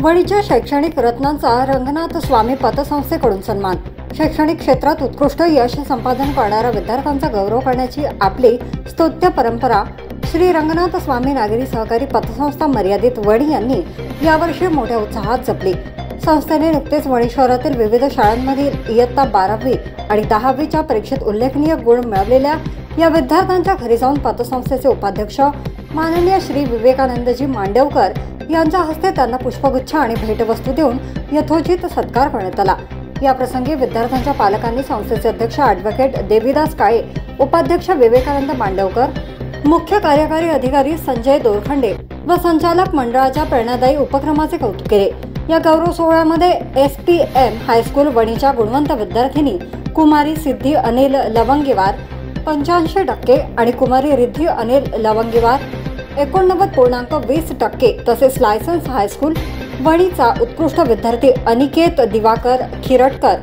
वणीच्या शैक्षणिक रत्नांचा रंगनाथ स्वामी पतसंस्थेकडून सन्मान। शैक्षणिक क्षेत्रात उत्कृष्ट यश संपादन करणाऱ्या विद्यार्थ्यांचा गौरव करण्याची आपली स्तुत्य परंपरा श्री रंगनाथ स्वामी नागरी सहकारी पतसंस्था मर्यादित वणी यांनी यावर्षी मोठ्या उत्साहात जपली। संस्थेने नुकतेच वणी शहरातील विविध शाळांमधील इयत्ता 12वी आणि 10वीच्या परीक्षेत उल्लेखनीय गुण मिळवलेल्या या विद्यार्थ्यांच्या घरी जाऊन पतसंस्थेचे उपाध्यक्ष माननीय श्री विवेकानंदजी मांडवकर यांच्या हस्ते त्यांना पुष्पगुच्छ आणि भेटवस्तू देऊन यथोचित सत्कार करण्यात आला। या प्रसंगी विद्यार्थ्यांच्या पालकांनी संस्थेचे अध्यक्ष ॲडव्होकेट देवीदास काळे, उपाध्यक्ष विवेकानंद मांडवकर, मुख्य कार्यकारी अधिकारी संजय दोरखंडे व संचालक मंडळाच्या प्रेरणादायी उपक्रमाचे कौतुक केले। या गौरव सोहळ्यामध्ये SPM हायस्कूल वणीच्या गुणवंत विद्यार्थिनी कुमारी सिद्धी अनिल लवंगीवार 85% आणि कुमारी रिद्धी अनिल लवंगीवार 89.20% तसेच लायसन्स हायस्कूल वणीचा उत्कृष्ट विद्यार्थी अनिकेत दिवाकर खिरटकर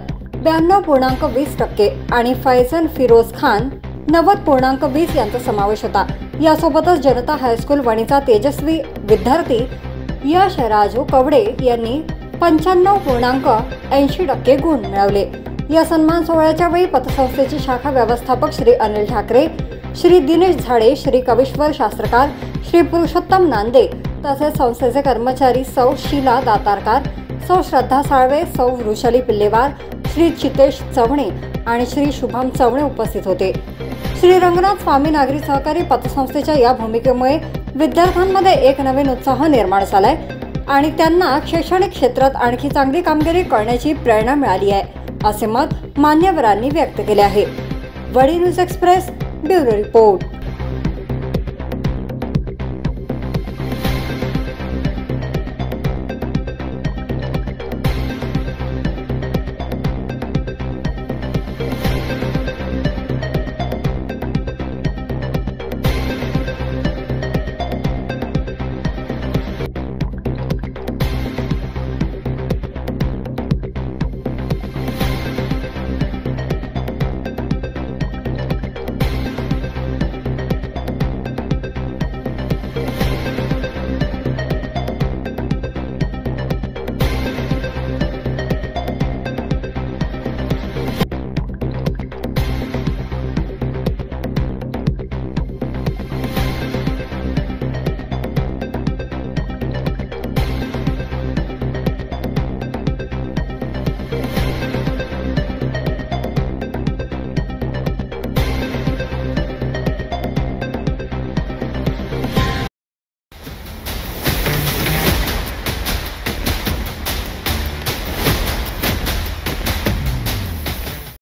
92.20% आणि फैजन फिरोज खान 90.20 यांचा समावेश होता। यासोबतच जनता हायस्कूल वणीचा तेजस्वी विद्यार्थी यश राजू कवडे यांनी 95.80% गुण मिळवले। या सन्मान सोहळ्याच्या वेळी पतसंस्थेचे शाखा व्यवस्थापक श्री अनिल ठाकरे, श्री दिनेश झाडे, श्री कविश्वर शास्त्रकार, श्री पुरुषोत्तम नांदे तसेच संस्थेचे कर्मचारी सौ शीला दातारकार, सौ श्रद्धा साळवे, सौ वृषाली पिल्लेवार, श्री चितेश चवणे आणि श्री शुभम चवणे उपस्थित होते। श्री रंगनाथ स्वामी नागरी सहकारी पतसंस्थेच्या या भूमिकेमुळे विद्यार्थ्यांमध्ये एक नवीन उत्साह निर्माण झालाय आणि त्यांना शैक्षणिक क्षेत्रात आणखी चांगली कामगिरी करण्याची प्रेरणा मिळाली आहे, असे मत मान्यवरांनी व्यक्त केले आहे। Wani news express bureau report.